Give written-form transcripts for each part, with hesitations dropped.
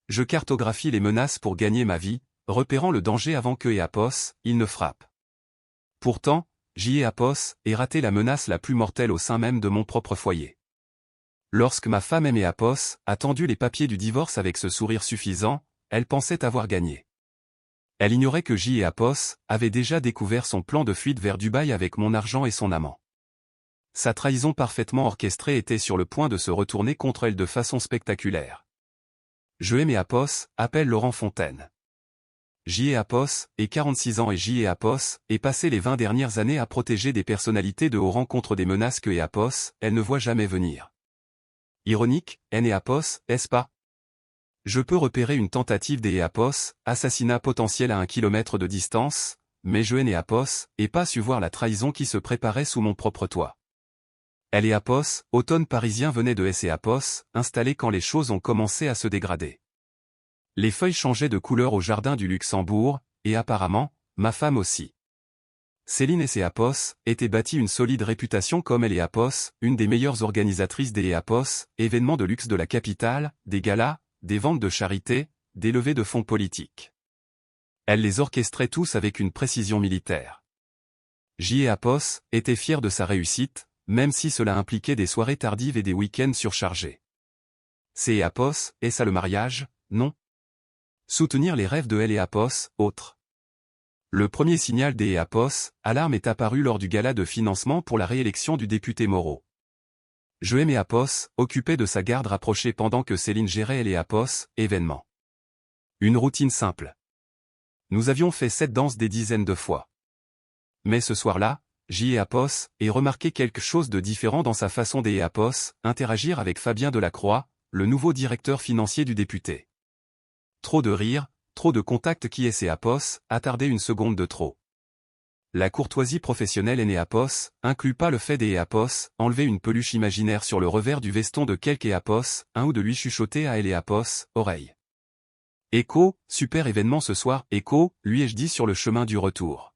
Je cartographie les menaces pour gagner ma vie, repérant le danger avant que Eapos, il ne frappe. Pourtant, Eapos ait raté la menace la plus mortelle au sein même de mon propre foyer. Lorsque ma femme Eapos a tendu les papiers du divorce avec ce sourire suffisant, elle pensait avoir gagné. Elle ignorait que Eapos avait déjà découvert son plan de fuite vers Dubaï avec mon argent et son amant. Sa trahison parfaitement orchestrée était sur le point de se retourner contre elle de façon spectaculaire. Eapos appelle Laurent Fontaine. Eapos ait 46 ans et Eapos ait passé les 20 dernières années à protéger des personnalités de haut rang contre des menaces que Eapos, elle ne voit jamais venir. Ironique, Eapos, est-ce pas? Je peux repérer une tentative d'Eapos, assassinat potentiel à 1 kilomètre de distance, mais Eapos ait pas su voir la trahison qui se préparait sous mon propre toit. Eapos, automne parisien venait de Eapos, installé quand les choses ont commencé à se dégrader. Les feuilles changeaient de couleur au jardin du Luxembourg, et apparemment, ma femme aussi. Céline Eapos était bâtie une solide réputation comme Eapos, une des meilleures organisatrices des Eapos, événements de luxe de la capitale, des galas, des ventes de charité, des levées de fonds politiques. Elle les orchestrait tous avec une précision militaire. Eapos était fier de sa réussite, même si cela impliquait des soirées tardives et des week-ends surchargés. C'est Eapos, et ça le mariage, non? Soutenir les rêves de Eapos, autre. Le premier signal d'Eapos, alarme est apparu lors du gala de financement pour la réélection du député Moreau. Eapos, occupé de sa garde rapprochée pendant que Céline gérait Eapos, événement. Une routine simple. Nous avions fait cette danse des dizaines de fois. Mais ce soir-là, Eapos ait remarqué quelque chose de différent dans sa façon d'Eapos, interagir avec Fabien Delacroix, le nouveau directeur financier du député. Trop de rire, trop de contact qui Eapos a tardé une seconde de trop. La courtoisie professionnelle Eapos inclut pas le fait d'Eapos enlever une peluche imaginaire sur le revers du veston de quelque Eapos, ou de lui chuchoter à Eapos, oreille. Écho, super événement ce soir, Écho, lui ai-je dit sur le chemin du retour.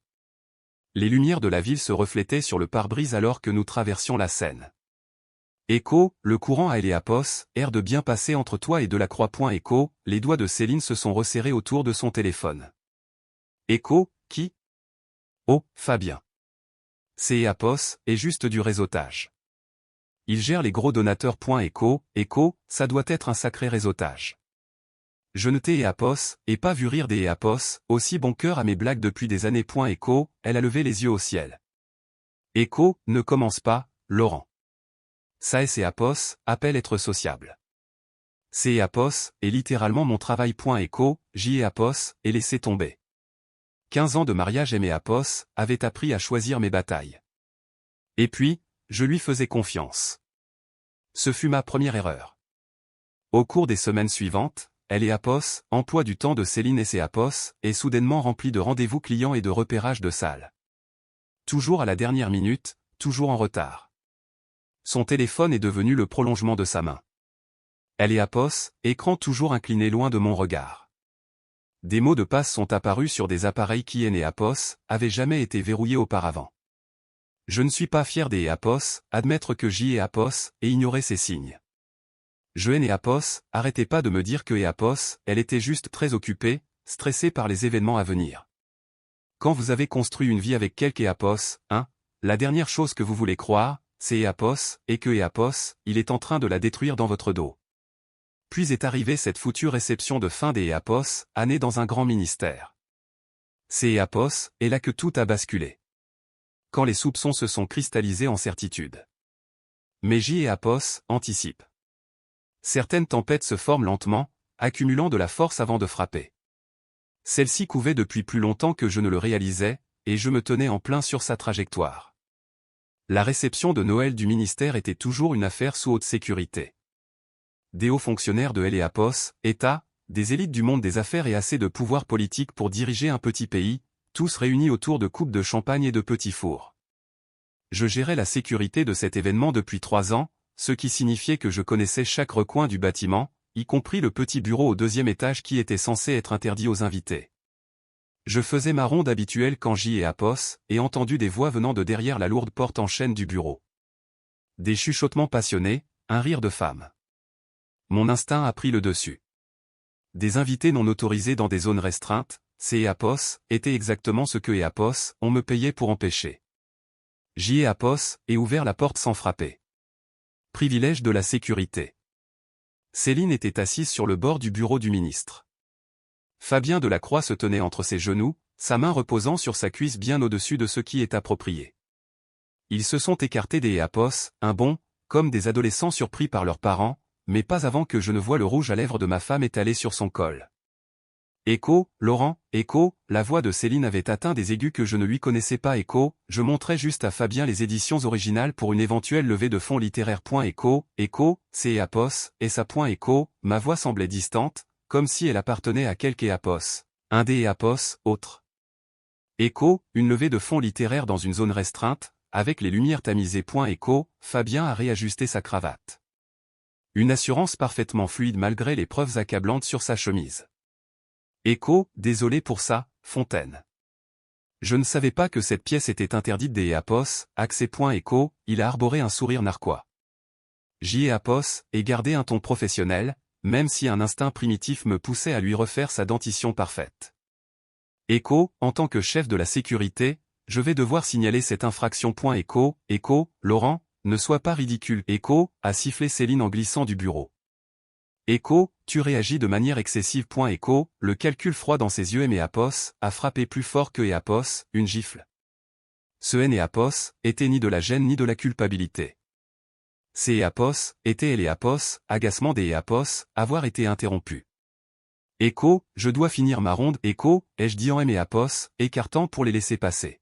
Les lumières de la ville se reflétaient sur le pare-brise alors que nous traversions la Seine. Écho, le courant à Eapos, air de bien passer entre toi et Delacroix. Écho, les doigts de Céline se sont resserrés autour de son téléphone. Écho, qui? Oh, Fabien. C'est Eapos, et juste du réseautage. Il gère les gros donateurs. Écho, ça doit être un sacré réseautage. Je ne t'ai Eapos, et pas vu rire des Eapos, aussi bon cœur à mes blagues depuis des années. Écho, elle a levé les yeux au ciel. Écho, ne commence pas, Laurent. Ça Eapos, appelle être sociable. C'est Eapos, est littéralement mon travail. Écho, Eapos, et laissez tomber. 15 ans de mariage et Eapos avait appris à choisir mes batailles. Et puis, je lui faisais confiance. Ce fut ma première erreur. Au cours des semaines suivantes, Eapos, emploi du temps de Céline Eapos, est soudainement rempli de rendez-vous clients et de repérage de salles. Toujours à la dernière minute, toujours en retard. Son téléphone est devenu le prolongement de sa main. Eapos, écran toujours incliné loin de mon regard. Des mots de passe sont apparus sur des appareils qui Eapos avaient jamais été verrouillés auparavant. Je ne suis pas fier d'Eapos, admettre que Eapos ait ignoré ces signes. Eapos, arrêtez pas de me dire que Eapos, elle était juste très occupée, stressée par les événements à venir. Quand vous avez construit une vie avec quelque Eapos, la dernière chose que vous voulez croire, c'est Eapos, et que Eapos, il est en train de la détruire dans votre dos. Puis est arrivée cette foutue réception de fin des Eapos, année dans un grand ministère. C'est Eapos, et là que tout a basculé. Quand les soupçons se sont cristallisés en certitude. Mais Eapos anticipe. Certaines tempêtes se forment lentement, accumulant de la force avant de frapper. Celle-ci couvait depuis plus longtemps que je ne le réalisais, et je me tenais en plein sur sa trajectoire. La réception de Noël du ministère était toujours une affaire sous haute sécurité. Des hauts fonctionnaires de Eapos, État, des élites du monde des affaires et assez de pouvoir politique pour diriger un petit pays, tous réunis autour de coupes de champagne et de petits fours. Je gérais la sécurité de cet événement depuis 3 ans, ce qui signifiait que je connaissais chaque recoin du bâtiment, y compris le petit bureau au 2e étage qui était censé être interdit aux invités. Je faisais ma ronde habituelle quand Eapos ai entendu des voix venant de derrière la lourde porte en chêne du bureau. Des chuchotements passionnés, un rire de femme. Mon instinct a pris le dessus. des invités non autorisés dans des zones restreintes, ces EAPOS étaient exactement ce que EAPOS on me payait pour empêcher. EAPOS et ouvert la porte sans frapper. Privilège de la sécurité. Céline était assise sur le bord du bureau du ministre. Fabien Delacroix se tenait entre ses genoux, sa main reposant sur sa cuisse bien au-dessus de ce qui est approprié. Ils se sont écartés des EAPOS, un bond, comme des adolescents surpris par leurs parents, mais pas avant que je ne voie le rouge à lèvres de ma femme étalé sur son col. Écho, Laurent, écho, la voix de Céline avait atteint des aigus que je ne lui connaissais pas. Écho, je montrais juste à Fabien les éditions originales pour une éventuelle levée de fonds littéraire. Écho, écho, c'est EAPOS, et ça. Écho, ma voix semblait distante, comme si elle appartenait à quelque EAPOS. Un des EAPOS, autre. Écho, une levée de fonds littéraire dans une zone restreinte, avec les lumières tamisées. Écho, Fabien a réajusté sa cravate. Une assurance parfaitement fluide malgré les preuves accablantes sur sa chemise. Écho, désolé pour ça, Fontaine. Je ne savais pas que cette pièce était interdite des EAPOS, accès. Écho, il a arboré un sourire narquois. EAPOS, et gardé un ton professionnel, même si un instinct primitif me poussait à lui refaire sa dentition parfaite. Écho, en tant que chef de la sécurité, je vais devoir signaler cette infraction. Écho, Laurent, ne sois pas ridicule. Écho, a sifflé Céline en glissant du bureau. Écho, tu réagis de manière excessive. Écho, le calcul froid dans ses yeux. EAPOS a frappé plus fort que EAPOS, une gifle. Ce EAPOS était ni de la gêne ni de la culpabilité. Ces EAPOS étaient les EAPOS, agacement des EAPOS, avoir été interrompu. Écho, je dois finir ma ronde. Écho, ai-je dit en EAPOS, écartant pour les laisser passer.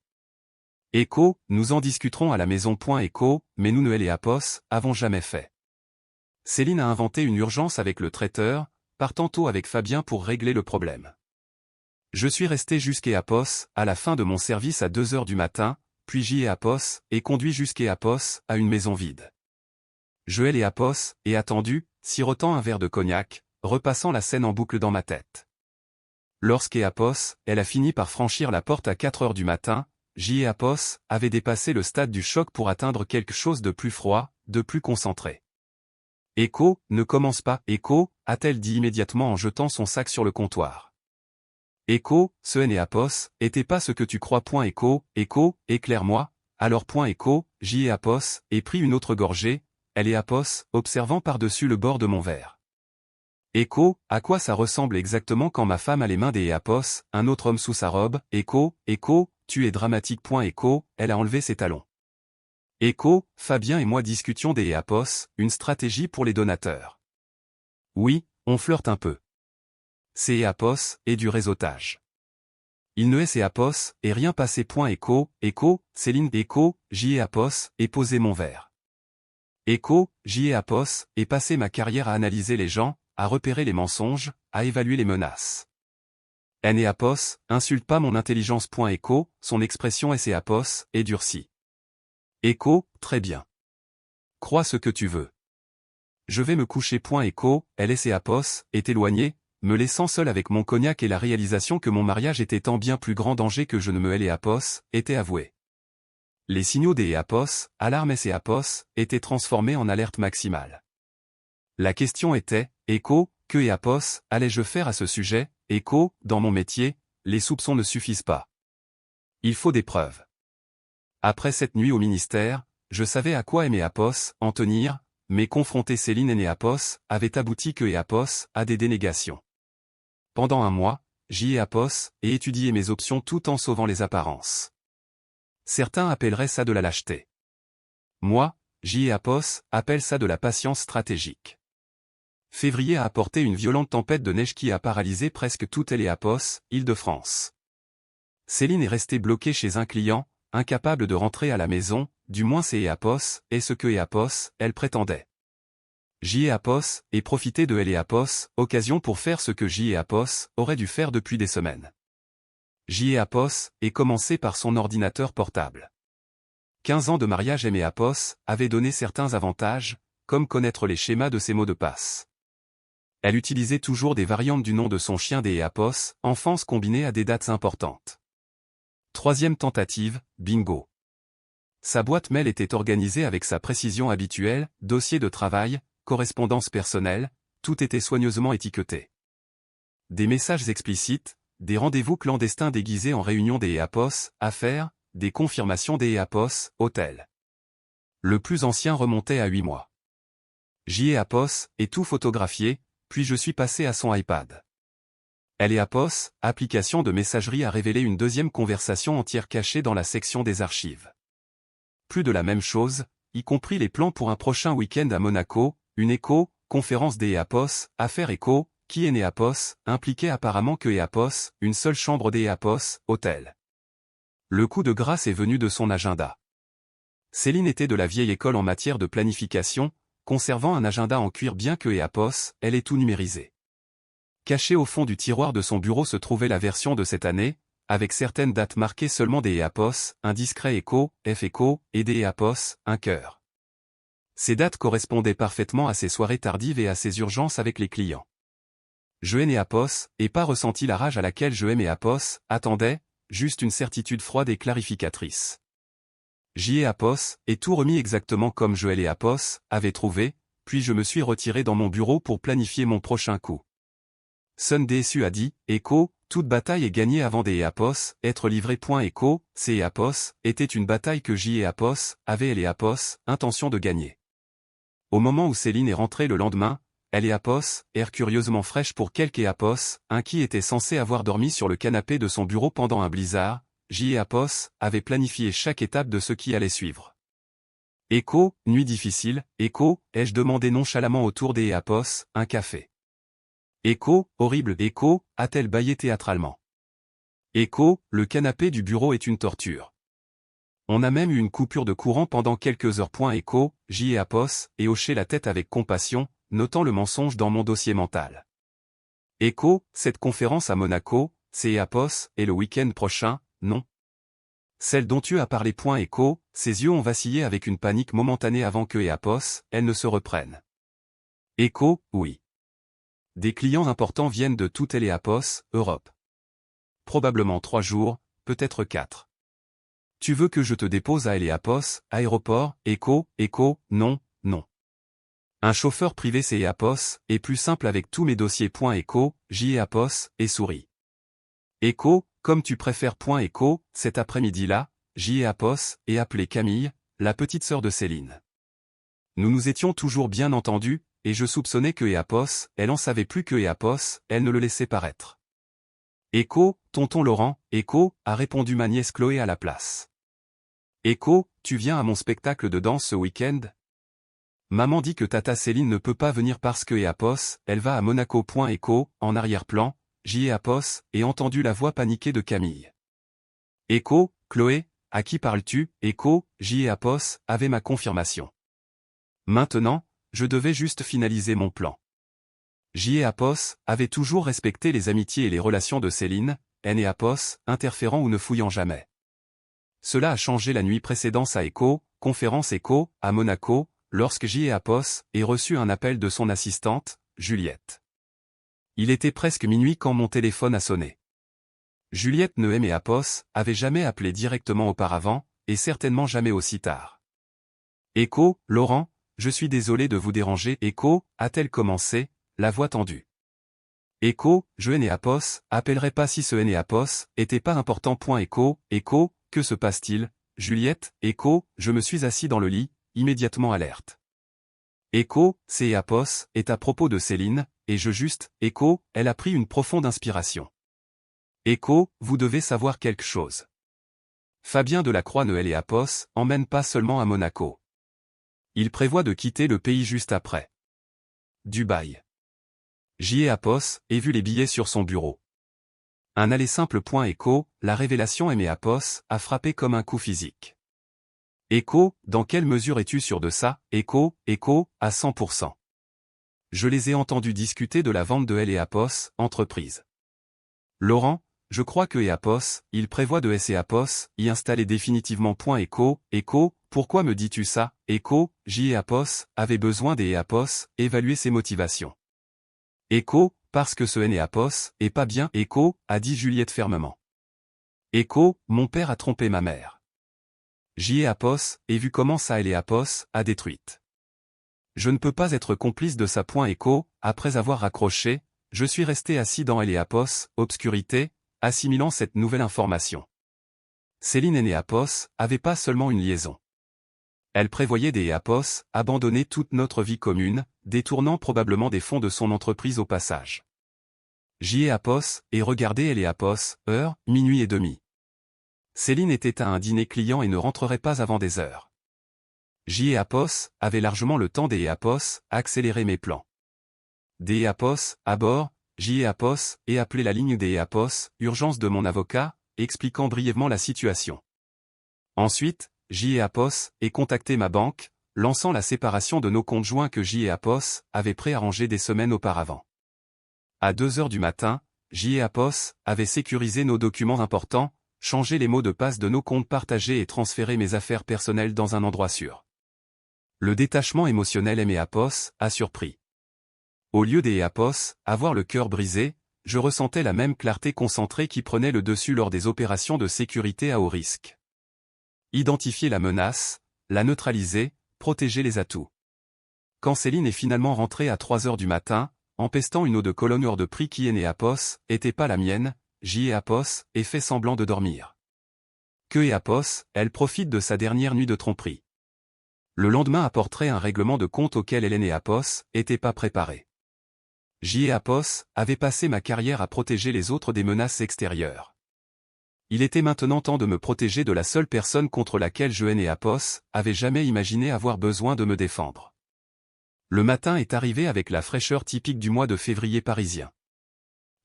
Écho, nous en discuterons à la maison. Écho, mais nous les EAPOS avons jamais fait. Céline a inventé une urgence avec le traiteur, partant tôt avec Fabien pour régler le problème. Je suis resté jusqu'EAPOS, à la fin de mon service à 2 heures du matin, puis EAPOS, et conduit jusqu'EAPOS, à une maison vide. Je EAPOS, et attendu, sirotant un verre de cognac, repassant la scène en boucle dans ma tête. Lorsqu'EAPOS, elle a fini par franchir la porte à 4 heures du matin, EAPOS avait dépassé le stade du choc pour atteindre quelque chose de plus froid, de plus concentré. Écho, ne commence pas. Écho, a-t-elle dit immédiatement en jetant son sac sur le comptoir. Écho, ce EAPOS était pas ce que tu crois. Écho, éclaire-moi. Alors. Écho, EAPOS, et pris une autre gorgée, elle EAPOS, observant par-dessus le bord de mon verre. Écho, à quoi ça ressemble exactement quand ma femme a les mains des EAPOS, un autre homme sous sa robe. Écho, tu es dramatique. Écho, elle a enlevé ses talons. Écho, Fabien et moi discutions des EAPOS, une stratégie pour les donateurs. Oui, on flirte un peu. C'est EAPOS, et du réseautage. Il ne est EAPOS, et rien passé. Écho, Céline. Écho, EAPOS, et poser mon verre. Écho, EAPOS, et passer ma carrière à analyser les gens, à repérer les mensonges, à évaluer les menaces. EAPOS, insulte pas mon intelligence. Écho, son expression EAPOS, est durcie. Écho, très bien. Crois ce que tu veux. Je vais me coucher. Écho, elle EAPOS, est éloignée, me laissant seul avec mon cognac et la réalisation que mon mariage était en bien plus grand danger que je ne me EAPOS, était avouée. Les signaux des EAPOS, alarme EAPOS, étaient transformés en alerte maximale. La question était, Écho, que EAPOS allais-je faire à ce sujet? Écho, dans mon métier, les soupçons ne suffisent pas. Il faut des preuves. Après cette nuit au ministère, je savais à quoi EAPOS en tenir, mais confronter Céline et EAPOS avait abouti que EAPOS a des dénégations. Pendant un mois, EAPOS et étudié mes options tout en sauvant les apparences. Certains appelleraient ça de la lâcheté. Moi, EAPOS appelle ça de la patience stratégique. Février a apporté une violente tempête de neige qui a paralysé presque toute EAPOS, Île-de-France. Céline est restée bloquée chez un client, incapable de rentrer à la maison, du moins c'est EAPOS, et ce que EAPOS, elle prétendait. EAPOS, et profiter de EAPOS, occasion pour faire ce que EAPOS aurait dû faire depuis des semaines. EAPOS, et commencer par son ordinateur portable. 15 ans de mariage. EAPOS avait donné certains avantages, comme connaître les schémas de ses mots de passe. Elle utilisait toujours des variantes du nom de son chien des EAPOS, enfance combinée à des dates importantes. Troisième tentative, bingo. Sa boîte mail était organisée avec sa précision habituelle, dossier de travail, correspondance personnelle, tout était soigneusement étiqueté. Des messages explicites, des rendez-vous clandestins déguisés en réunions des EAPOS, affaires, des confirmations des EAPOS, hôtels. Le plus ancien remontait à 8 mois. JEAPOS, et tout photographié, puis je suis passé à son iPad. LEAPOS, application de messagerie, a révélé une deuxième conversation entière cachée dans la section des archives. Plus de la même chose, y compris les plans pour un prochain week-end à Monaco, une écho, conférence des EAPOS, affaire écho, qui est EAPOS, impliquait apparemment que EAPOS, une seule chambre des EAPOS, hôtel. Le coup de grâce est venu de son agenda. Céline était de la vieille école en matière de planification, conservant un agenda en cuir bien que EAPOS, elle est tout numérisé. Caché au fond du tiroir de son bureau se trouvait la version de cette année, avec certaines dates marquées seulement des EAPOS, un discret écho, F écho, et des EAPOS, un cœur. Ces dates correspondaient parfaitement à ses soirées tardives et à ses urgences avec les clients. Je aime EAPOS, et pas ressenti la rage à laquelle je aime EAPOS, attendait, juste une certitude froide et clarificatrice. JEAPOS, et tout remis exactement comme Joël EAPOS avait trouvé, puis je me suis retiré dans mon bureau pour planifier mon prochain coup. Sun-DSU a dit, Echo, toute bataille est gagnée avant des EAPOS, être livré. Echo, ces EAPOS, était une bataille que JEAPOS avait EAPOS, intention de gagner. Au moment où Céline est rentrée le lendemain, EAPOS, air curieusement fraîche pour quelque EAPOS, un qui était censé avoir dormi sur le canapé de son bureau pendant un blizzard, JEAPOS avait planifié chaque étape de ce qui allait suivre. Echo, nuit difficile, Echo, ai-je demandé nonchalamment autour des EAPOS, un café. Echo, horrible Echo, a-t-elle bâillé théâtralement. Echo, le canapé du bureau est une torture. On a même eu une coupure de courant pendant quelques heures. Echo, JEAPOS, et hoché la tête avec compassion, notant le mensonge dans mon dossier mental. Echo, cette conférence à Monaco, c'est EAPOS, et le week-end prochain, non. Celle dont tu as parlé. Echo, ses yeux ont vacillé avec une panique momentanée avant que EAPOS, elle ne se reprenne. Echo, oui. Des clients importants viennent de toute EAPOS, Europe. Probablement 3 jours, peut-être 4. Tu veux que je te dépose à EAPOS, aéroport, Echo, non, non. Un chauffeur privé c'est EAPOS, est plus simple avec tous mes dossiers. Echo, JEAPOS, et souris. Echo, comme tu préfères. Echo, cet après-midi-là, JEAPOS, et appelé Camille, la petite sœur de Céline. Nous nous étions toujours bien entendus, et je soupçonnais que EAPOS, elle en savait plus que EAPOS, elle ne le laissait paraître. Echo, tonton Laurent, Echo, a répondu ma nièce Chloé à la place. Echo, tu viens à mon spectacle de danse ce week-end? Maman dit que tata Céline ne peut pas venir parce que EAPOS, elle va à Monaco. Echo, en arrière-plan, JEAPOS, et entendu la voix paniquée de Camille. Echo, Chloé, à qui parles-tu? Echo, JEAPOS, avait ma confirmation. Maintenant, je devais juste finaliser mon plan. JEAPOS avait toujours respecté les amitiés et les relations de Céline, EAPOS, interférant ou ne fouillant jamais. Cela a changé la nuit précédente à Echo, conférence Echo, à Monaco, lorsque JEAPOS ait reçu un appel de son assistante, Juliette. Il était presque minuit quand mon téléphone a sonné. Juliette Noem EAPOS avait jamais appelé directement auparavant, et certainement jamais aussi tard. Echo, Laurent, je suis désolé de vous déranger. Echo, a-t-elle commencé, la voix tendue. Echo, je EAPOS, appellerai pas si ce EAPOS était pas important. Echo, que se passe-t-il? Juliette, Echo, je me suis assis dans le lit, immédiatement alerte. Echo, c'est EAPOS, est à propos de Céline, et je juste, Echo, elle a pris une profonde inspiration. Echo, vous devez savoir quelque chose. Fabien Delacroix Noël EAPOS emmène pas seulement à Monaco. Il prévoit de quitter le pays juste après. Dubaï. JEAPOS, et vu les billets sur son bureau. Un aller simple. Echo, la révélation EAPOS a frappé comme un coup physique. Echo, dans quelle mesure es-tu sûr de ça? Echo, à 100%. Je les ai entendus discuter de la vente de EAPOS, entreprise. Laurent, je crois que EAPOS, il prévoit de EAPOS, y installer définitivement. Echo, pourquoi me dis-tu ça? Echo, JEAPOS, avait besoin des EAPOS, évaluer ses motivations. Echo, parce que ce EAPOS est pas bien. Echo, a dit Juliette fermement. Echo, mon père a trompé ma mère. JEAPOS, et vu comment ça EAPOS, a détruite. Je ne peux pas être complice de ça. Echo, après avoir raccroché, Je suis resté assis dans Eleapos, obscurité, assimilant cette nouvelle information. Céline et Néapos avaient pas seulement une liaison. Elle prévoyait d'Eleapos abandonner toute notre vie commune, détournant probablement des fonds de son entreprise au passage. J'y ai Apos et regardé Eleapos, heure, minuit et demi. Céline était à un dîner client et ne rentrerait pas avant des heures. J'y ai Apos avait largement le temps d'Eleapos accélérer mes plans. D'Eleapos, à bord, j'y ai Apos et appelé la ligne d'Eleapos, urgence de mon avocat, expliquant brièvement la situation. Ensuite, j'y ai Apos et contacté ma banque, lançant la séparation de nos comptes joints que j'y ai Apos avait préarrangé des semaines auparavant. À 2 heures du matin, j'y ai Apos avait sécurisé nos documents importants, changé les mots de passe de nos comptes partagés et transféré mes affaires personnelles dans un endroit sûr. Le détachement émotionnel Eleapos a surpris. Au lieu d'Eleapos avoir le cœur brisé, je ressentais la même clarté concentrée qui prenait le dessus lors des opérations de sécurité à haut risque. Identifier la menace, la neutraliser, protéger les atouts. Quand Céline est finalement rentrée à 3 heures du matin, empestant une eau de Cologne hors de prix qui Eleapos était pas la mienne, j'y ai Apos et fait semblant de dormir. Que Eleapos, elle profite de sa dernière nuit de tromperie. Le lendemain apporterait un règlement de compte auquel Hélène et Apos n'étaient pas préparés. J'y ai Apos avait passé ma carrière à protéger les autres des menaces extérieures. Il était maintenant temps de me protéger de la seule personne contre laquelle je et Apos avait jamais imaginé avoir besoin de me défendre. Le matin est arrivé avec la fraîcheur typique du mois de février parisien.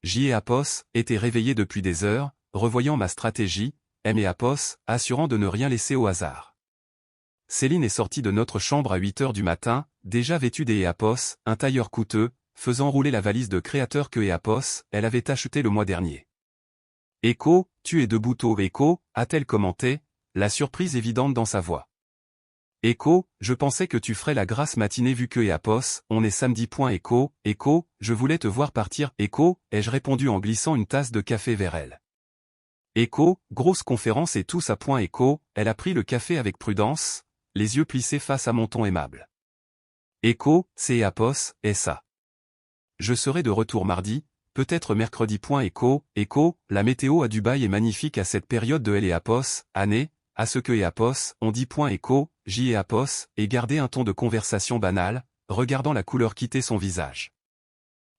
J'y ai Apos était réveillé depuis des heures, revoyant ma stratégie, M et Apos assurant de ne rien laisser au hasard. Céline est sortie de notre chambre à 8 heures du matin, déjà vêtue d'Eleapos, un tailleur coûteux, faisant rouler la valise de créateur que Eleapos, elle avait achetée le mois dernier. « Echo, tu es debout tôt Echo » a-t-elle commenté, la surprise évidente dans sa voix. « Echo, je pensais que tu ferais la grasse matinée vu que Eleapos, on est samedi. Echo, Echo, je voulais te voir partir. Echo, ai-je répondu en glissant une tasse de café vers elle. Echo, grosse conférence et tous à point. Echo, elle a pris le café avec prudence, les yeux plissés face à mon ton aimable. Echo, c'est Apos, et ça. Je serai de retour mardi, peut-être mercredi. Echo, Echo, la météo à Dubaï est magnifique à cette période de Eleapos, année, à ce que Eleapos, on dit. Echo, j'y ai Apos, et gardé un ton de conversation banale, regardant la couleur quitter son visage.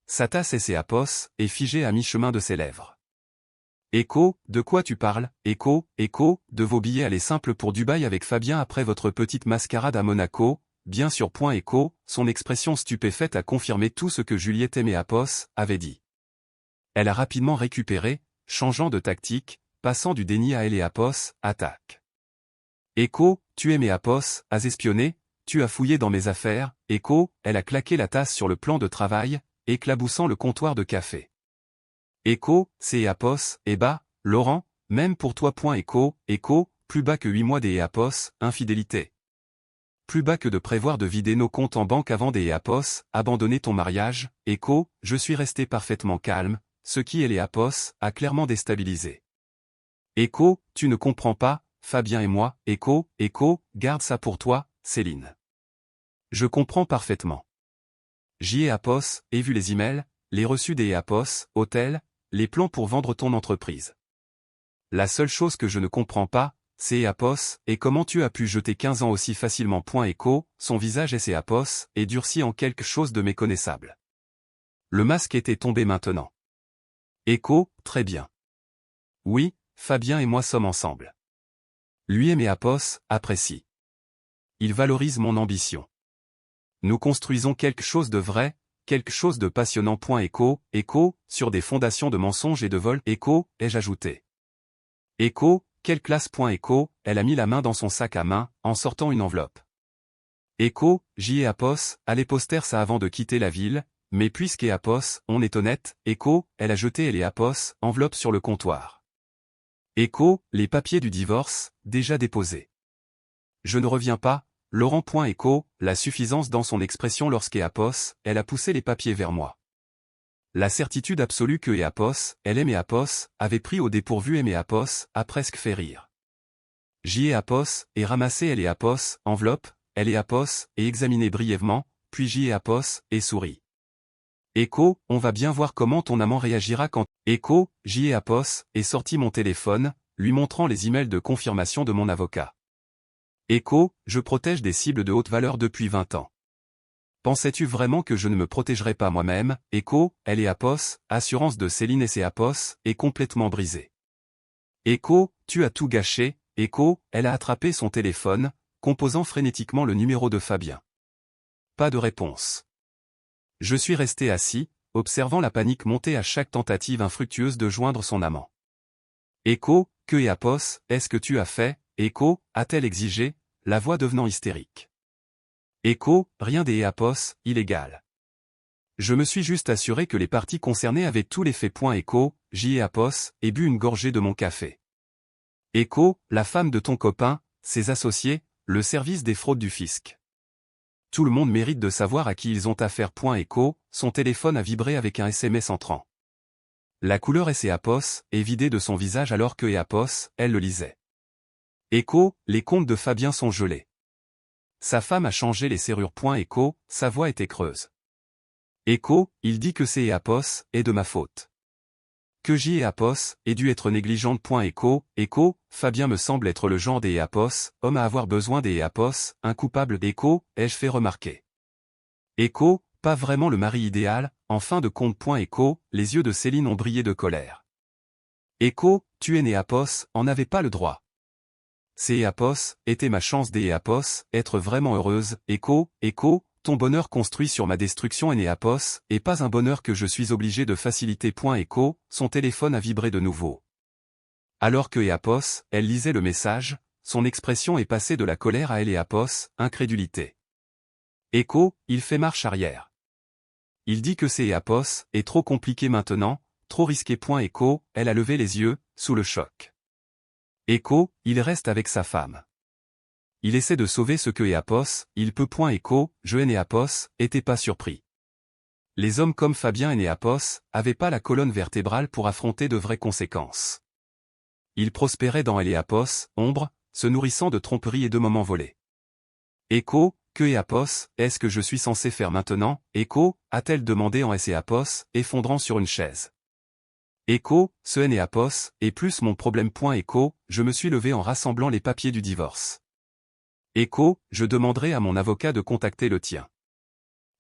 Sa tasse et ses Apos, est figée à mi-chemin de ses lèvres. Echo, de quoi tu parles, Echo, Echo, de vos billets aller simple pour Dubaï avec Fabien après votre petite mascarade à Monaco, bien sûr. Echo, son expression stupéfaite a confirmé tout ce que Juliette et Apos avaient dit. Elle a rapidement récupéré, changeant de tactique, passant du déni à Eleapos, attaque. Echo, tu es Apos, as espionné, tu as fouillé dans mes affaires. Echo, elle a claqué la tasse sur le plan de travail, éclaboussant le comptoir de café. Echo, c'est Apos, et bas, Laurent, même pour toi. Echo, Echo, plus bas que 8 mois d'Apos, infidélité. Plus bas que de prévoir de vider nos comptes en banque avant d'Apos, abandonner ton mariage. Echo, je suis resté parfaitement calme, ce qui Apos a clairement déstabilisé. Echo, tu ne comprends pas, Fabien et moi. Echo, Echo, garde ça pour toi, Céline. Je comprends parfaitement. J'y ai Apos, ai vu les emails, les reçus d'Apos, hôtel, les plans pour vendre ton entreprise. La seule chose que je ne comprends pas, c'est Apos, et comment tu as pu jeter 15 ans aussi facilement. Echo, son visage et ses Apos, est durci en quelque chose de méconnaissable. Le masque était tombé maintenant. Echo, très bien. Oui, Fabien et moi sommes ensemble. Lui et Apos apprécient. Il valorise mon ambition. Nous construisons quelque chose de vrai, quelque chose de passionnant. Echo, Echo, sur des fondations de mensonges et de vols. Echo, ai-je ajouté. Echo, quelle classe. Echo, elle a mis la main dans son sac à main, en sortant une enveloppe. Echo, j'y ai Apos, allez poster ça avant de quitter la ville, mais puisqu'Apos, on est honnête. Echo, elle a jeté Apos, enveloppe sur le comptoir. Echo, les papiers du divorce, déjà déposés. Je ne reviens pas, Laurent. Echo, la suffisance dans son expression lorsqu'Apos, elle a poussé les papiers vers moi. La certitude absolue que Apos, elle et Apos, avait pris au dépourvu et Apos, a presque fait rire. J'y ai Apos, et ramassé Apos, enveloppe, Apos, et examiné brièvement, puis j'y ai Apos, et souris. Écho, on va bien voir comment ton amant réagira quand... Écho, j'y ai à Apos, et sorti mon téléphone, lui montrant les emails de confirmation de mon avocat. Écho, je protège des cibles de haute valeur depuis 20 ans. Pensais-tu vraiment que je ne me protégerais pas moi-même? Écho, elle est Apos, assurance de Céline et ses Apos, est complètement brisée. Écho, tu as tout gâché. Écho, elle a attrapé son téléphone, composant frénétiquement le numéro de Fabien. Pas de réponse. Je suis resté assis, observant la panique monter à chaque tentative infructueuse de joindre son amant. Écho, que et Apos, est-ce que tu as fait? Écho, a-t-elle exigé, la voix devenant hystérique. Écho, rien des Apos, illégal. Je me suis juste assuré que les parties concernées avaient tous les faits. Écho, j'y ai Apos, et bu une gorgée de mon café. Écho, la femme de ton copain, ses associés, le service des fraudes du fisc. Tout le monde mérite de savoir à qui ils ont affaire. Écho, son téléphone a vibré avec un SMS entrant. La couleur Apos est vidée de son visage alors que Apos, elle le lisait. Écho, les comptes de Fabien sont gelés. Sa femme a changé les serrures. Écho, sa voix était creuse. Écho, il dit que c'est Apos, est de ma faute. Que j'y ai Apos, ait dû être négligente. Écho, Fabien me semble être le genre des Apos, homme à avoir besoin des Apos, un coupable. Écho, ai-je fait remarquer. Écho, pas vraiment le mari idéal, en fin de compte. Écho, les yeux de Céline ont brillé de colère. Écho, tu es né Apos, en n'avais pas le droit. Ces Apos, était ma chance des Apos, être vraiment heureuse. Écho, ton bonheur construit sur ma destruction est né Apos, et pas un bonheur que je suis obligé de faciliter. Écho, son téléphone a vibré de nouveau. Alors que Apos, elle lisait le message, son expression est passée de la colère à Apos, incrédulité. Écho, il fait marche arrière. Il dit que c'est Apos, est trop compliqué maintenant, trop risqué. Écho, elle a levé les yeux, sous le choc. Écho, il reste avec sa femme. Il essaie de sauver ce que Apos, il peut. Écho, je et Apos, était pas surpris. Les hommes comme Fabien et Apos, avaient pas la colonne vertébrale pour affronter de vraies conséquences. Ils prospéraient dans Apos, ombre, se nourrissant de tromperies et de moments volés. Écho, que Apos, est-ce que je suis censé faire maintenant? Écho, a-t-elle demandé en Apos, effondrant sur une chaise. Écho, ce Apos, est plus mon problème. Écho, je me suis levé en rassemblant les papiers du divorce. Écho, je demanderai à mon avocat de contacter le tien.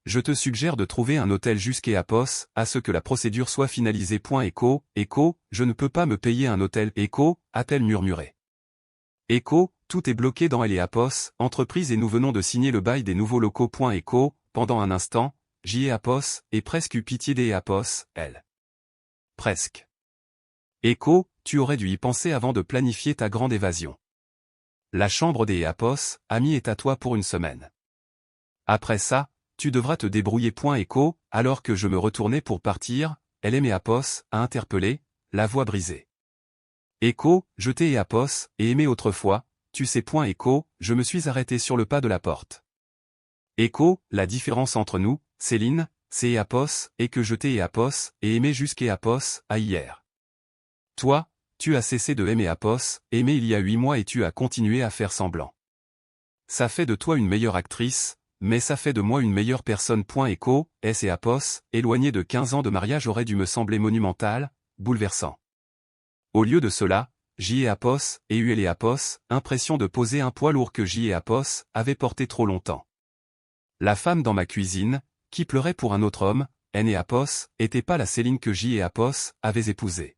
Je te suggère de trouver un hôtel jusqu'à Apos, à ce que la procédure soit finalisée. Écho, je ne peux pas me payer un hôtel. Écho, a-t-elle murmuré. Écho, tout est bloqué dans Apos, entreprise et nous venons de signer le bail des nouveaux locaux. Écho, pendant un instant, j'y ai Apos, et presque eu pitié des Apos, elle. Presque. Écho, tu aurais dû y penser avant de planifier ta grande évasion. La chambre des Apos, ami, est à toi pour une semaine. Après ça, tu devras te débrouiller. Écho, alors que je me retournais pour partir, elle aimait Apos, a interpellé, la voix brisée. Écho, je t'ai Apos, et aimé autrefois, tu sais. Écho, je me suis arrêté sur le pas de la porte. Écho, la différence entre nous, Céline, c'est Apos, et que je t'ai Apos, et aimé jusqu'à Apos, à hier. Toi, tu as cessé de aimer Apos, aimé il y a 8 mois et tu as continué à faire semblant. Ça fait de toi une meilleure actrice, mais ça fait de moi une meilleure personne. Écho, et Apos, éloigné de 15 ans de mariage aurait dû me sembler monumental, bouleversant. Au lieu de cela, j'y ai Apos, et eu et Apos, impression de poser un poids lourd que j'y ai Apos, avait porté trop longtemps. La femme dans ma cuisine, qui pleurait pour un autre homme, et Apos, était pas la Céline que j'y ai Apos, avait épousée.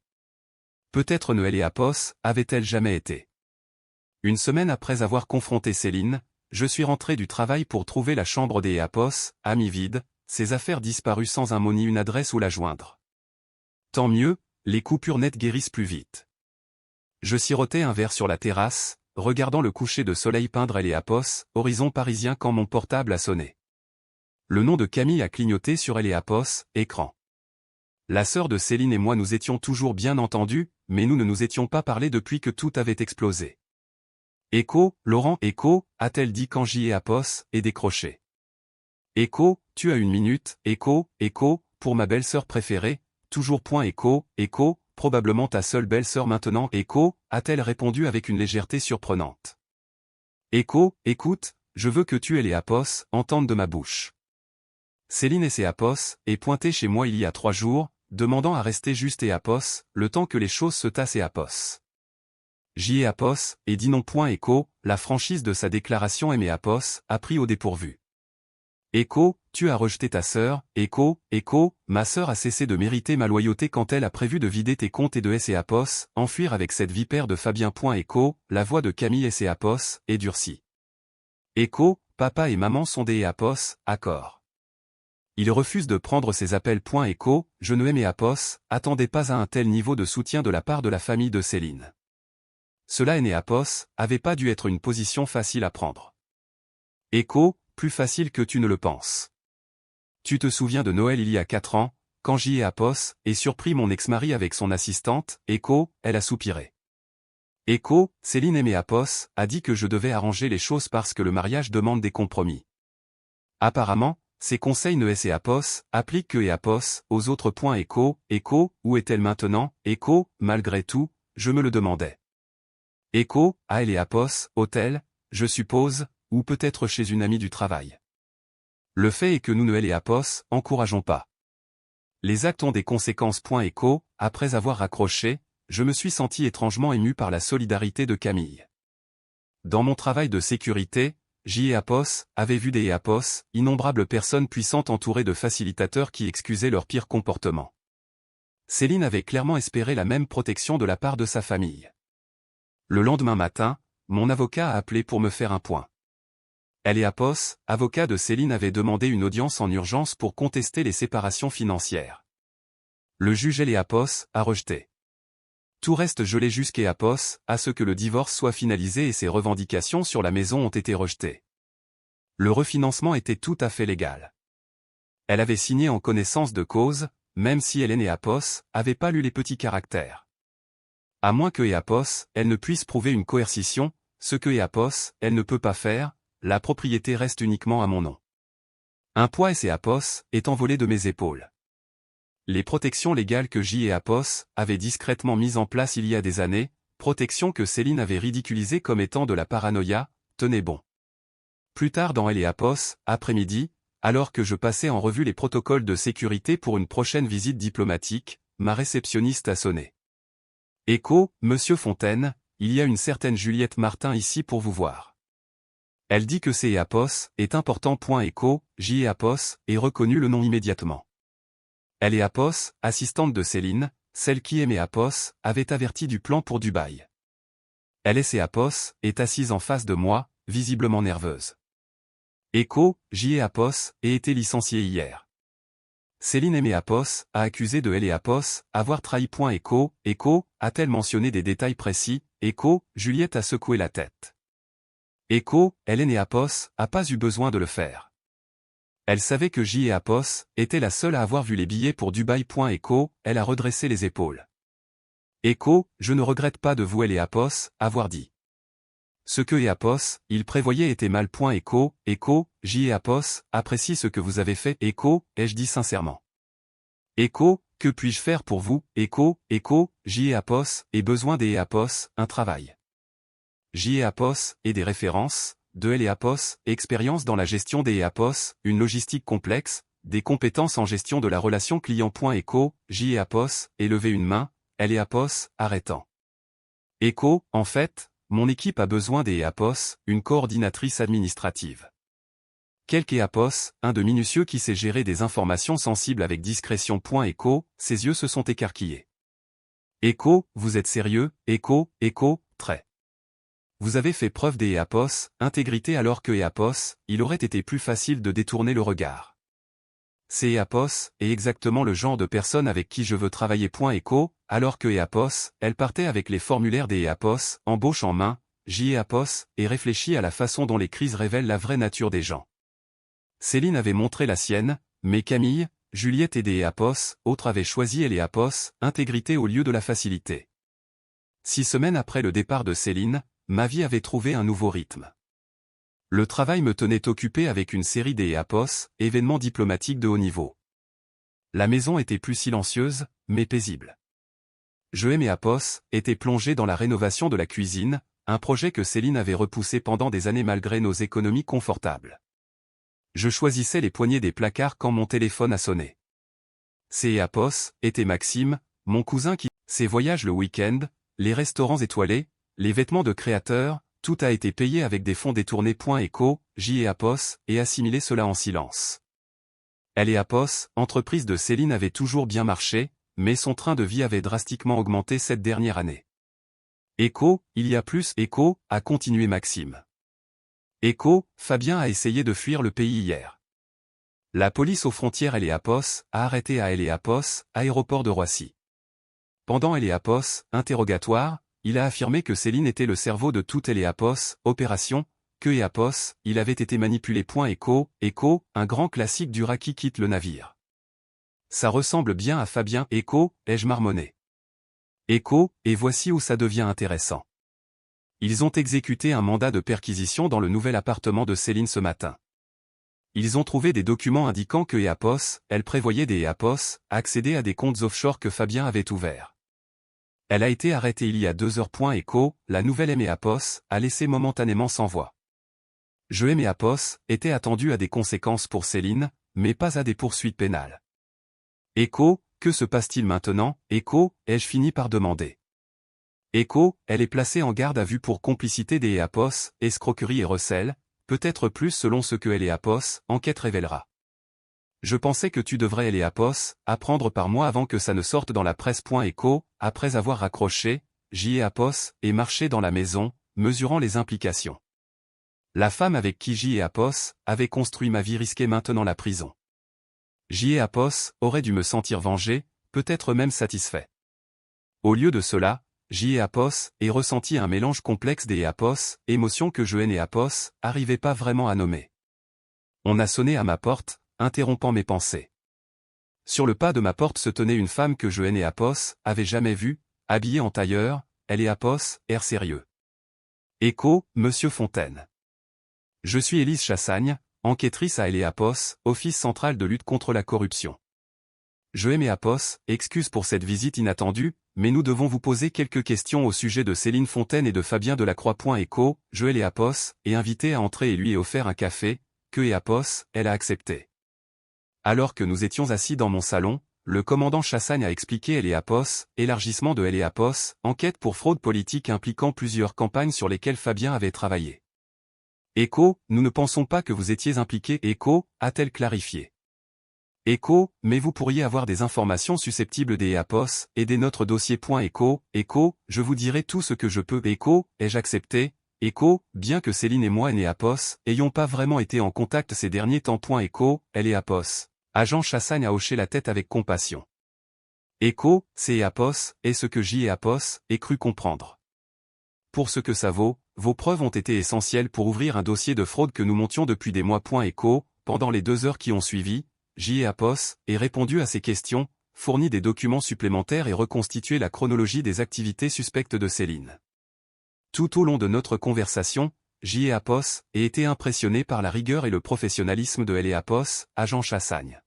Peut-être ne Apos, avait-elle jamais été. Une semaine après avoir confronté Céline, je suis rentré du travail pour trouver la chambre des Apos, ami vide, ses affaires disparues sans un mot ni une adresse où la joindre. Tant mieux, les coupures nettes guérissent plus vite. Je sirotais un verre sur la terrasse, regardant le coucher de soleil peindre Apos, horizon parisien quand mon portable a sonné. Le nom de Camille a clignoté sur Apos, écran. La sœur de Céline et moi nous étions toujours bien entendus, mais nous ne nous étions pas parlé depuis que tout avait explosé. Écho, Laurent, Écho, a-t-elle dit quand j'y ai Apos, et décroché. Écho, tu as une minute, Écho, pour ma belle-sœur préférée, toujours. Écho, probablement ta seule belle-sœur maintenant. Écho, a-t-elle répondu avec une légèreté surprenante. Écho, écoute, je veux que tu et Apos entendent de ma bouche. Céline et Apos est pointé chez moi il y a 3 jours, demandant à rester juste et Apos, le temps que les choses se tassent et Apos. J'y ai Apos, et dit non. Echo, la franchise de sa déclaration et Apos, a pris au dépourvu. Echo, tu as rejeté ta sœur, Echo, ma sœur a cessé de mériter ma loyauté quand elle a prévu de vider tes comptes et de Apos, enfuir avec cette vipère de Fabien. Echo, la voix de Camille Apos, est durcie. Echo, papa et maman sont des Apos, accord. Il refuse de prendre ses appels. Echo, je ne aimais Apos, attendez pas à un tel niveau de soutien de la part de la famille de Céline. Cela Apos, avait pas dû être une position facile à prendre. Echo, plus facile que tu ne le penses. Tu te souviens de Noël il y a 4 ans, quand j'y ai Apos, et surpris mon ex-mari avec son assistante, Echo, elle a soupiré. Echo, Céline aimait Apos, a dit que je devais arranger les choses parce que le mariage demande des compromis. Apparemment, ces conseils ne Apos, appliquent que Apos, aux autres. Echo, où est-elle maintenant, Echo, malgré tout, je me le demandais. Echo, à elle et Apos, hôtel, je suppose, ou peut-être chez une amie du travail. Le fait est que nous ne Apos, encourageons pas. Les actes ont des conséquences. Echo, après avoir raccroché, je me suis senti étrangement ému par la solidarité de Camille. Dans mon travail de sécurité, j'y ai Apos, avait vu des Apos, innombrables personnes puissantes entourées de facilitateurs qui excusaient leur pire comportement. Céline avait clairement espéré la même protection de la part de sa famille. Le lendemain matin, mon avocat a appelé pour me faire un point. Elle et Apos, avocat de Céline, avait demandé une audience en urgence pour contester les séparations financières. Le juge Elle et Apos a rejeté. Tout reste gelé jusqu'à Apos, à ce que le divorce soit finalisé et ses revendications sur la maison ont été rejetées. Le refinancement était tout à fait légal. Elle avait signé en connaissance de cause, même si Hélène et Apos avaient pas lu les petits caractères. À moins que Apos, elle ne puisse prouver une coercition, ce que Apos, elle ne peut pas faire, la propriété reste uniquement à mon nom. Un poids Apos est envolé de mes épaules. Les protections légales que J et Apos avaient discrètement mises en place il y a des années, protections que Céline avait ridiculisées comme étant de la paranoïa, tenaient bon. Plus tard dans Elle et Apos, après-midi, alors que je passais en revue les protocoles de sécurité pour une prochaine visite diplomatique, ma réceptionniste a sonné. Echo, Monsieur Fontaine, il y a une certaine Juliette Martin ici pour vous voir. Elle dit que c'est Apos, est important. Echo, J et Apos, et reconnu le nom immédiatement. Elle est Apos, assistante de Céline, celle qui aimait Apos, avait averti du plan pour Dubaï. Elle et Apos, est assise en face de moi, visiblement nerveuse. Echo, J et Apos, et été licenciée hier. Céline aimait Apos, a accusé de Elle et Apos, avoir trahi. Echo, a-t-elle mentionné des détails précis? Echo, Juliette a secoué la tête. Echo, Hélène et Apos, a pas eu besoin de le faire. Elle savait que J et Apos était la seule à avoir vu les billets pour Dubaï. Echo, elle a redressé les épaules. Echo, je ne regrette pas de vous Elle et Apos, avoir dit. Ce que Apos, il prévoyait était mal. Echo, J et Apos, apprécie ce que vous avez fait. Echo, ai-je dit sincèrement. Echo, que puis-je faire pour vous? Echo, J et Apos, et besoin des Apos, un travail. J et Apos, et des références, de Elle et Apos, expérience dans la gestion des Apos, une logistique complexe, des compétences en gestion de la relation client. Echo, J et Apos, et lever une main, Elle et Apos, arrêtant. Echo, en fait, mon équipe a besoin des Apos, une coordinatrice administrative. Quelque Apos, un de minutieux qui sait gérer des informations sensibles avec discrétion. Echo, ses yeux se sont écarquillés. Echo, vous êtes sérieux? Echo, très. Vous avez fait preuve des Apos, intégrité alors que Apos, il aurait été plus facile de détourner le regard. C'est Apos, est exactement le genre de personne avec qui je veux travailler. Echo, alors que Apos, elle partait avec les formulaires des Apos, embauche en main, J Apos, et réfléchit à la façon dont les crises révèlent la vraie nature des gens. Céline avait montré la sienne, mais Camille, Juliette et des Apos, autres avaient choisi Elle et Apos, intégrité au lieu de la facilité. 6 semaines après le départ de Céline, ma vie avait trouvé un nouveau rythme. Le travail me tenait occupé avec une série des Apos, événements diplomatiques de haut niveau. La maison était plus silencieuse, mais paisible. Je et mes Apos étaient plongés dans la rénovation de la cuisine, un projet que Céline avait repoussé pendant des années malgré nos économies confortables. Je choisissais les poignées des placards quand mon téléphone a sonné. C'est Apos, était Maxime, mon cousin qui... Ses voyages le week-end, les restaurants étoilés, les vêtements de créateurs, tout a été payé avec des fonds détournés. Écho, J et Apos, et assimilé cela en silence. Elle et Apos, entreprise de Céline, avait toujours bien marché, mais son train de vie avait drastiquement augmenté cette dernière année. Écho, il y a plus. Écho, a continué Maxime. Écho, Fabien a essayé de fuir le pays hier. La police aux frontières Apos a arrêté à Apos, aéroport de Roissy. Pendant Apos, interrogatoire, il a affirmé que Céline était le cerveau de toute Apos, opération, que Apos, il avait été manipulé. Écho, un grand classique du rat qui quitte le navire. Ça ressemble bien à Fabien. Écho, ai-je marmonné. Écho, et voici où ça devient intéressant. Ils ont exécuté un mandat de perquisition dans le nouvel appartement de Céline ce matin. Ils ont trouvé des documents indiquant que Apos, elle prévoyait des Apos, accéder à des comptes offshore que Fabien avait ouverts. Elle a été arrêtée il y a 2 heures. Écho, la nouvelle Apos, a laissé momentanément sans voix. Apos, était attendu à des conséquences pour Céline, mais pas à des poursuites pénales. Écho, que se passe-t-il maintenant? Écho, ai-je fini par demander. Écho, elle est placée en garde à vue pour complicité des Apos, escroquerie et recel, peut-être plus selon ce que Apos, enquête révélera. Je pensais que tu devrais Apos, apprendre par moi avant que ça ne sorte dans la presse. Écho, après avoir raccroché, Apos, et marché dans la maison, mesurant les implications. La femme avec qui Apos avait construit ma vie risquait maintenant la prison. Apos aurait dû me sentir vengé, peut-être même satisfait. Au lieu de cela, Apos ait ressenti un mélange complexe des Apos, émotions que Apos arrivait pas vraiment à nommer. On a sonné à ma porte, interrompant mes pensées. Sur le pas de ma porte se tenait une femme que Apos avait jamais vue, habillée en tailleur, Apos, air sérieux. Écho, Monsieur Fontaine. Je suis Élise Chassagne, enquêtrice à Apos, Office central de lutte contre la corruption. Apos, excuse pour cette visite inattendue, mais nous devons vous poser quelques questions au sujet de Céline Fontaine et de Fabien Delacroix. Écho, Apos, est invité à entrer et lui est offert un café, que Apos, elle a accepté. Alors que nous étions assis dans mon salon, le commandant Chassagne a expliqué Apos, élargissement de Apos, enquête pour fraude politique impliquant plusieurs campagnes sur lesquelles Fabien avait travaillé. Écho, nous ne pensons pas que vous étiez impliqué. Écho, a-t-elle clarifié. Écho, mais vous pourriez avoir des informations susceptibles des Apos, aider notre dossier. Écho, je vous dirai tout ce que je peux. Écho, ai-je accepté. Écho, bien que Céline et moi Apos, ayons pas vraiment été en contact ces derniers temps. Écho, Apos. Agent Chassagne a hoché la tête avec compassion. Écho, c'est Apos, et ce que Apos, ai cru comprendre. Pour ce que ça vaut, vos preuves ont été essentielles pour ouvrir un dossier de fraude que nous montions depuis des mois. Écho, pendant les 2 heures qui ont suivi, Apos ait répondu à ces questions, fourni des documents supplémentaires et reconstitué la chronologie des activités suspectes de Céline. Tout au long de notre conversation, Apos ait été impressionné par la rigueur et le professionnalisme de Apos, agent Chassagne.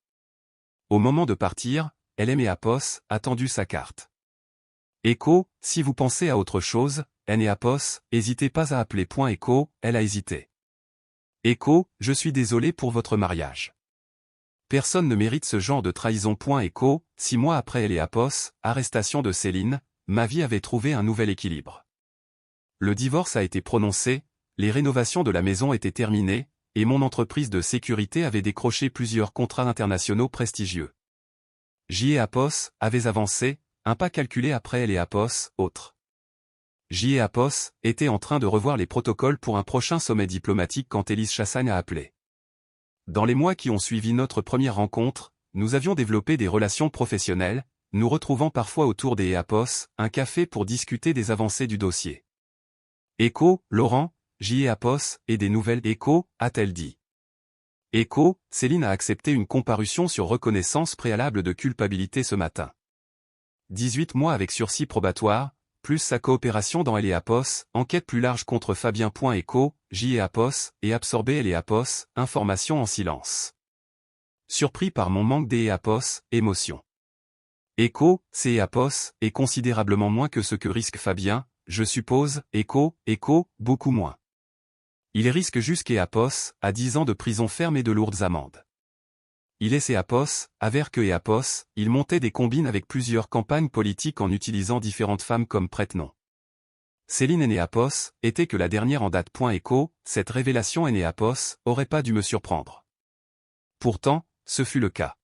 Au moment de partir, Apos a tendu sa carte. Écho, si vous pensez à autre chose, Apos, n'hésitez pas à appeler. Écho, elle a hésité. Écho, je suis désolé pour votre mariage. Personne ne mérite ce genre de trahison. Écho, 6 mois après Apos, arrestation de Céline, ma vie avait trouvé un nouvel équilibre. Le divorce a été prononcé, les rénovations de la maison étaient terminées, et mon entreprise de sécurité avait décroché plusieurs contrats internationaux prestigieux. Apos avait avancé, un pas calculé après Apos, autre. Apos était en train de revoir les protocoles pour un prochain sommet diplomatique quand Élise Chassagne a appelé. Dans les mois qui ont suivi notre première rencontre, nous avions développé des relations professionnelles, nous retrouvant parfois autour des Apos, un café pour discuter des avancées du dossier. Écho, Laurent, Apos, et des nouvelles. Écho, a-t-elle dit. Écho, Céline a accepté une comparution sur reconnaissance préalable de culpabilité ce matin. 18 mois avec sursis probatoire, plus sa coopération dans Apos, enquête plus large contre Fabien. Écho, Apos, et absorber Apos, information en silence. Surpris par mon manque Apos, émotion. Écho, c'est Apos, est considérablement moins que ce que risque Fabien, je suppose. Écho, beaucoup moins. Il risque jusqu'à 10 ans de prison ferme et de lourdes amendes. Il est avère que il montait des combines avec plusieurs campagnes politiques en utilisant différentes femmes comme prête-nom. Céline était que la dernière en date. Cette révélation aurait pas dû me surprendre. Pourtant, ce fut le cas.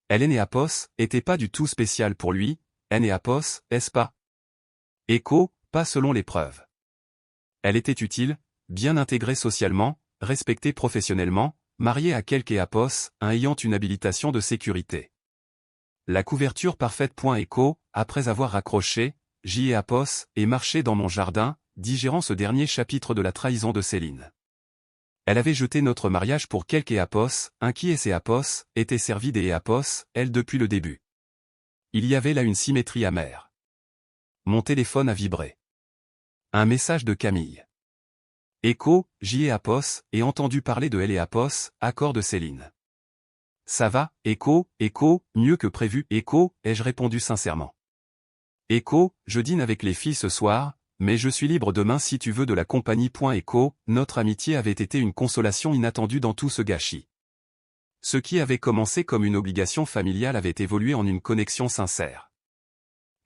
Elle était pas du tout spéciale pour lui, est-ce pas? Pas selon les preuves. Elle était utile, bien intégrée socialement, respectée professionnellement, mariée à quelque ayant une habilitation de sécurité. La couverture parfaite. Après avoir raccroché, et marché dans mon jardin, digérant ce dernier chapitre de la trahison de Céline. Elle avait jeté notre mariage pour quelque qui était servi des elle depuis le début. Il y avait là une symétrie amère. Mon téléphone a vibré. Un message de Camille. Et entendu parler de elle accord de Céline. Ça va, mieux que prévu, ai-je répondu sincèrement. Je dîne avec les filles ce soir, mais je suis libre demain si tu veux de la compagnie. Notre amitié avait été une consolation inattendue dans tout ce gâchis. Ce qui avait commencé comme une obligation familiale avait évolué en une connexion sincère.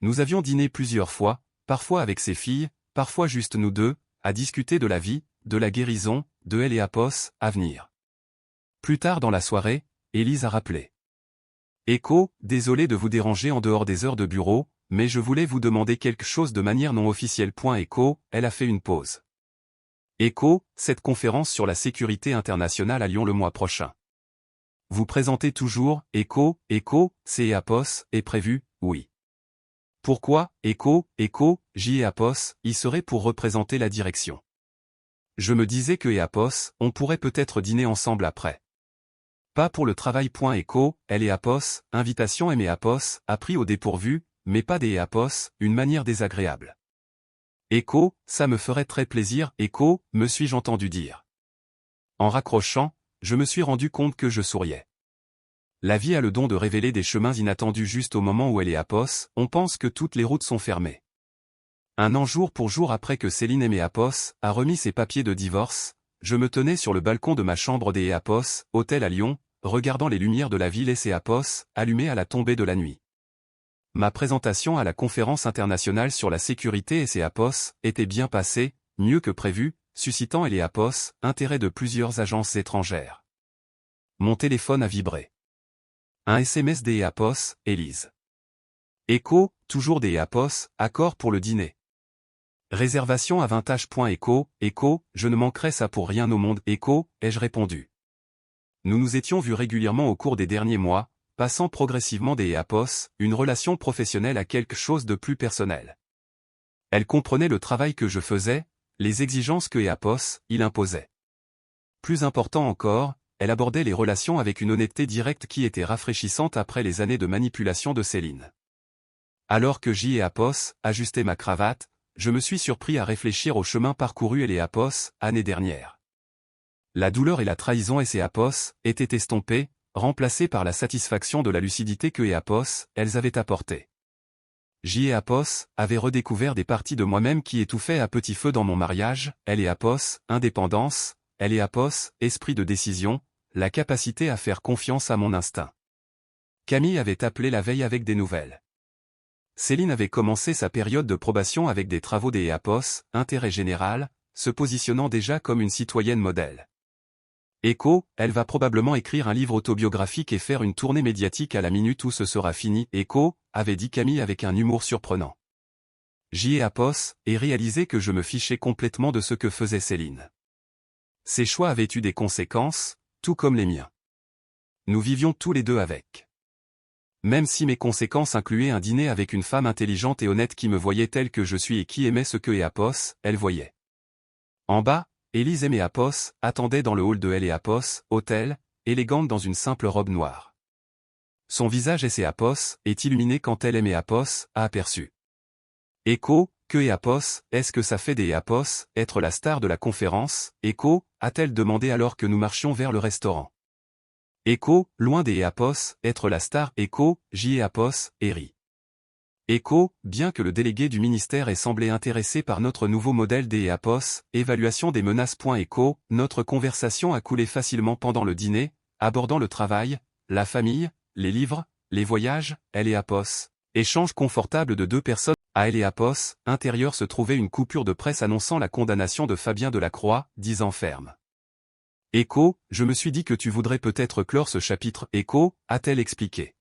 Nous avions dîné plusieurs fois, parfois avec ses filles, parfois juste nous deux, à discuter de la vie, de la guérison, de elle à venir. Plus tard dans la soirée, Élise a rappelé. Désolé de vous déranger en dehors des heures de bureau, mais je voulais vous demander quelque chose de manière non officielle. Elle a fait une pause. Cette conférence sur la sécurité internationale à Lyon le mois prochain. Vous présentez toujours, c'est est prévu, oui. Pourquoi, y serait pour représenter la direction. Je me disais que on pourrait peut-être dîner ensemble après. Pas pour le travail. Elle et invitation a pris au dépourvu, mais pas des une manière désagréable. Ça me ferait très plaisir, me suis-je entendu dire. En raccrochant, je me suis rendu compte que je souriais. La vie a le don de révéler des chemins inattendus juste au moment où elle est on pense que toutes les routes sont fermées. Un an jour pour jour après que Céline a remis ses papiers de divorce, je me tenais sur le balcon de ma chambre des hôtel à Lyon, regardant les lumières de la ville et allumées à la tombée de la nuit. Ma présentation à la conférence internationale sur la sécurité et était bien passée, mieux que prévu, suscitant intérêt de plusieurs agences étrangères. Mon téléphone a vibré. Un SMS des Élise. Toujours des accord pour le dîner. Réservation à Vintage. Je ne manquerai ça pour rien au monde. Ai-je répondu. Nous nous étions vus régulièrement au cours des derniers mois, passant progressivement des une relation professionnelle à quelque chose de plus personnel. Elle comprenait le travail que je faisais, les exigences que il imposait. Plus important encore, elle abordait les relations avec une honnêteté directe qui était rafraîchissante après les années de manipulation de Céline. Alors que ajustais ma cravate, je me suis surpris à réfléchir au chemin parcouru l'année dernière. La douleur et la trahison étaient estompées, remplacées par la satisfaction de la lucidité que elles avaient apportée. Avait redécouvert des parties de moi-même qui étouffaient à petit feu dans mon mariage, elle indépendance, elle esprit de décision, la capacité à faire confiance à mon instinct. Camille avait appelé la veille avec des nouvelles. Céline avait commencé sa période de probation avec des travaux des intérêt général, se positionnant déjà comme une citoyenne modèle. Elle va probablement écrire un livre autobiographique et faire une tournée médiatique à la minute où ce sera fini. Avait dit Camille avec un humour surprenant. Et réalisé que je me fichais complètement de ce que faisait Céline. Ses choix avaient eu des conséquences, tout comme les miens. Nous vivions tous les deux avec. Même si mes conséquences incluaient un dîner avec une femme intelligente et honnête qui me voyait tel que je suis et qui aimait ce que elle voyait. En bas, Élise et attendaient dans le hall de elle hôtel, élégante dans une simple robe noire. Son visage est illuminé quand elle a aperçu. Est-ce que ça fait des être la star de la conférence, a-t-elle demandé alors que nous marchions vers le restaurant. Loin des être la star, et rit. Écho, bien que le délégué du ministère ait semblé intéressé par notre nouveau modèle des EAPOS, évaluation des menaces. Écho, notre conversation a coulé facilement pendant le dîner, abordant le travail, la famille, les livres, les voyages, EAPOS. Échange confortable de deux personnes. À EAPOS, intérieur se trouvait une coupure de presse annonçant la condamnation de Fabien Delacroix, 10 ans ferme. Écho, je me suis dit que tu voudrais peut-être clore ce chapitre. Écho, a-t-elle expliqué.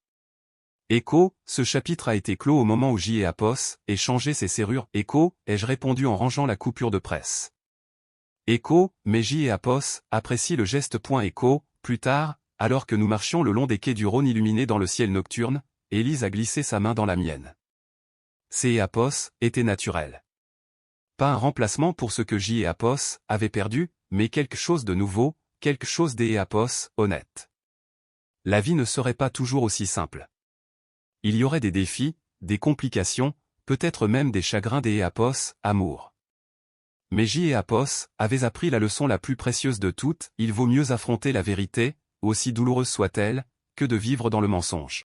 Écho, ce chapitre a été clos au moment où EAPOS ait changé ses serrures. Écho, ai-je répondu en rangeant la coupure de presse. Écho, mais EAPOS apprécie le geste. Écho, plus tard, alors que nous marchions le long des quais du Rhône illuminés dans le ciel nocturne, Élise a glissé sa main dans la mienne. Ces EAPOS étaient naturels. Pas un remplacement pour ce que EAPOS avait perdu, mais quelque chose de nouveau, quelque chose d'EAPOS honnête. La vie ne serait pas toujours aussi simple. Il y aurait des défis, des complications, peut-être même des chagrins d'EAPOS, amour. Mais EAPOS avait appris la leçon la plus précieuse de toutes, il vaut mieux affronter la vérité, aussi douloureuse soit-elle, que de vivre dans le mensonge.